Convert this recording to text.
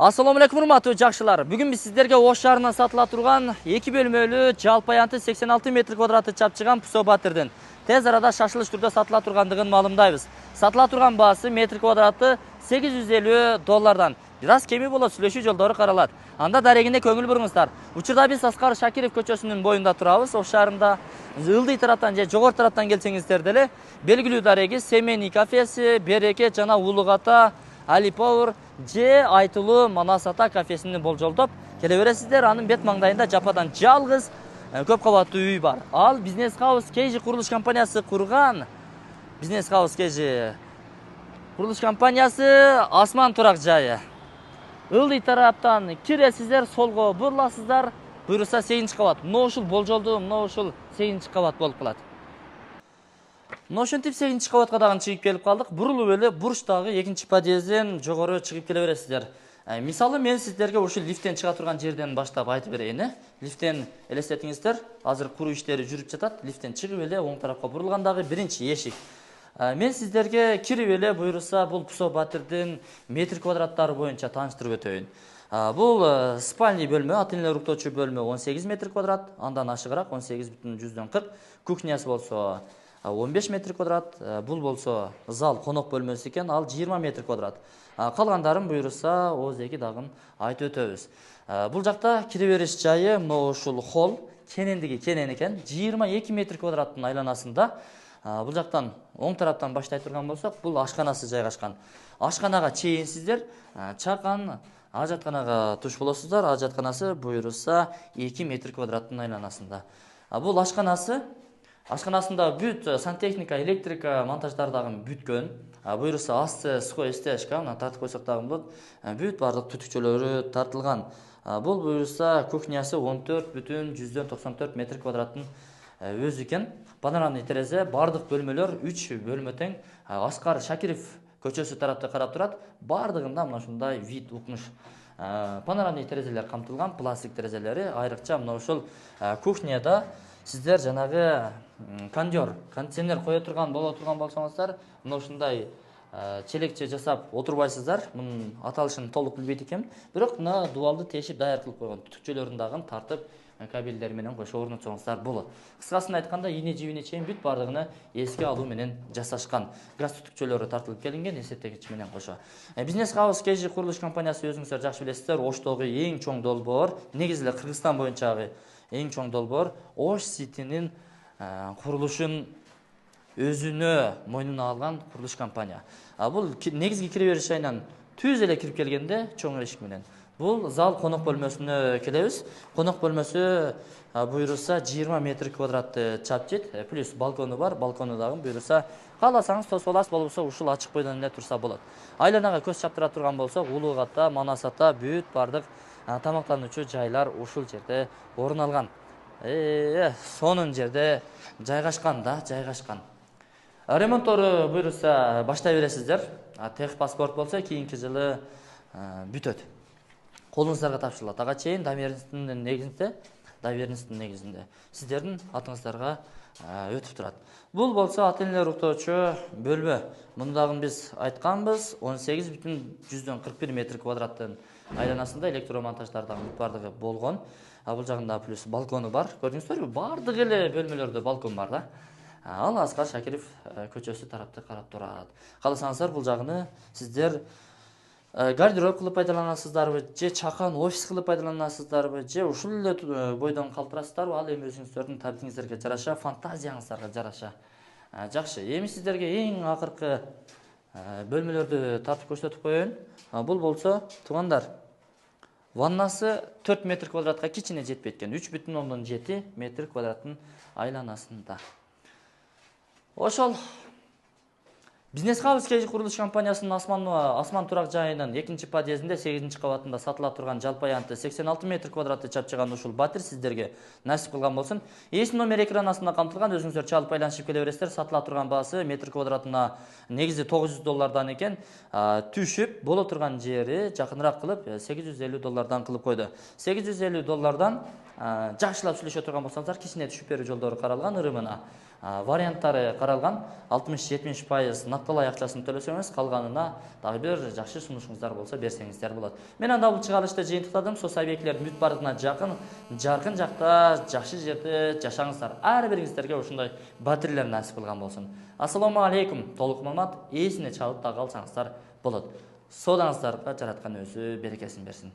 Assalamu alaikum урматтуу жакшылар. Бүгүн биз сиздерге Ош шаарынан сатыла турган 2 бөлмөлүү жалпы аянты 86 метр квадраты чапчыган Пусо Батырдын тез арада шашылыш түрдө сатыла тургандыгын маалымдайбыз. Сатыла турган баасы метр квадраты $850. Бир аз кеми болот, сүйлөшүү жолдору каралат. Анда дарегине көңүл буруңуздар. Учурда биз Аскар Шакиров көчөсүнүн боюнда турабыз. Ош шаарында ылдый тараптан же жогору тараптан келсеңиздер деле белгилүү дареги Семени кафеси, Береке жана Улугата, Али Power же айтылуу Манас Ата кафесini болжолдоп келе бересиздер. Анын бет маңдайында жападан жалгыз көп кабаттуу үй бар. Ал Бизнес Хаус KG курулуш компаниясы курган. Бизнес Хаус KG курулуш компаниясы Асман турак жайы. Ылдый тараптан киресиздер, солго буруласыздар. Буюрса 8-чи кабат. Мына ушул болжолду, мына ушул 8-чи кабат болуп калат. Мына ошентип 8-чи кабатка дагы чыгып келип калдык. Бурулуп эле бурчтагы 2-чи подъезден жогору чыгып келе бересиздер. Мисалы мен сиздерге ушул лифттен чыга турган жерден баштап айтып берейин. Лифттен элестетиңиздер, азыр куруу иштери жүрүп жатат. Лифттен чыгып эле оң тарапка бурулгандагы биринчи эшик. Мен сиздерге кирип эле буюрса бул Пусо Батырдын метр квадраттары боюнча тааныштырып өтөйүн. Бул спальный бөлмө, ата-энелер уктоочу бөлмө 18 метр квадрат, андан ашыгыраак 18,40. Кухнясы болсо 15 метр квадрат, бул болсо зал конок бөлмөсү экен, ал 20 метр квадрат. Калгандарын буюрса ооз-эки дагы айтып өтөбүз. Бул жакта кире бериш жайы мына ушул холл, кенендиги кенен экен, 22 метр квадраттын айланасында. Бул жактан оң тараптан баштай турган болсок, бул ашканасы жайгашкан. Ашканага чейин сиздер чакан ажатканага туш болосуздар. Ажатканасы буюрса 2 метр квадраттын айланасында. Бул ашканасында бүт сантехника, электрика монтаждары дагы бүткөн. Буюрса асты, сухой стяжка, мына тартып койсок дагы болот. Бүт бардык түтүкчөлөрү тартылган. Бул буюрса кухнясы 14,94 метр квадраттын өзү экен. Панорамный терезе, бардык бөлмөлөр 3 бөлмө тең. Аскар Шакиров көчөсү тарапты карап турат. Бардыгында мына ушундай вид укмуш. Панорамный терезелер камтылган, пластик терезелери. Айрыкча мына ушул кухняда сиздер жанагы кондиционер кое турган боло турган болсоңуздар, мына ушундай челекче жасап отурбайсыздар. Мунун аталышын толук билбейт экенмин. Бирок мына дубалды тешип даяр кылып койгон. Түтүкчөлөрүн дагы тартып кабелдер менен кошо орнотсоңуздар болот. Кыскасын айтканда, ийне жибине чейин бүт бардыгына эске алуу менен жасашкан. Газ түтүкчөлөрү тартылып келинген, эсептегич менен кошо. Бизнес Хаус KG курулуш компаниясы өзүңүздөр жакшы билесиздер, Оштогу эң чоң долбоор, негизи эле Кыргызстан боюнчагы эң чоң долбоор Ош Ситинин курулушун өзүнө мойнуна алган курулуш компания. Бул негизги кире бериш жайынан түз эле кирип келгенде чоң эшик менен бул зал конок бөлмөсүнө келебиз. Конок бөлмөсү буюрса 20 метр квадратты чапчыт, плюс балкону бар. Балкону дагы буюрса кааласаңыз тосуп аласыз, болбосо ушул ачык бойдон эле турса болот. Айланага көз чаптыра турган болсок, Улугата, Манас Ата бүт бардык тамактануучу жайлар ушул жерде орун алган. Сонун жерде жайгашкан. Ремонттору буюрса баштай бересиздер. Тех паспорт болсо кийинки жылы бүтөт. Колуңуздарга тапшырылат. Ага чейин доверенностьтун негизинде сиздердин атыңыздарга өтүп турат. Бул болсо ата-энелер уктоочу бөлмө. Мундагы биз айтканбыз, 18,41 метр квадраттын айланасында электромонтаждар дагы бардыгы болгон. Бул жагында плюс балкону бар. Көрдүңүздөрбү? Бардык эле бөлмөлөрдө балкон бар да. Ал Аскар Шакиров көчөсү тарапты карап турат. Кааласаңыздар бул жагыны сиздер гардероб кылып пайдаланасыздарбы, же чакан офис кылып пайдаланасыздарбы, же ушул эле бойдон калтырасыздарбы, ал эми өзүңүздөрдүн табитиңиздерге жараша, фантазияңыздарга жараша. Жакшы, эми сиздерге эң акыркы бөлмөлөрдү тартып көрсөтүп коеюн. Бул болсо, туугандар, ваннасы 4 метр квадратка кичине жетпейт экен, 3,7 метр квадраттын айланасында. Ошол Бизнес Хаус KG курулуш компаниясынын Асман турак жайынын 2-чи подъездинде 8-чи кабатында сатыла турган жалпы аянты 86 метр квадратты чапчыган ушул Батыр сиздерге насип кылган болсун. Эс номер экран астында камтылган, өзүңүздөр чалып байланышып келе бересиздер. Сатыла турган баасы метр квадратына негизи $900 экен. Түшүп боло турган жери жакыныраак кылып $850 кылып койду. $850 жакшылап сүйлөшө турган болсоңуздар, кичине түшүп берүү жолдору каралган ырымына. варианттары қаралған. 60-70% нақтылай ақшасын төлесеңіз, қалғанына тағы бір жақсы сунушуңуздар болса берсеңіздер болады. Мен анда бұл чыгарылышты жыйынтыктадым. Сос объектілердің бүт бардығына жақын, жарқын жақта, жақсы жерде жашаңыздар. Әр біріңіздерге ушундай батирлер насип кылган болсын. Ассаламу алейкум. Толық маалымат эсине чалып та калсаңыздар болот. Содаңыздарга жараткан өзү берекесин берсин.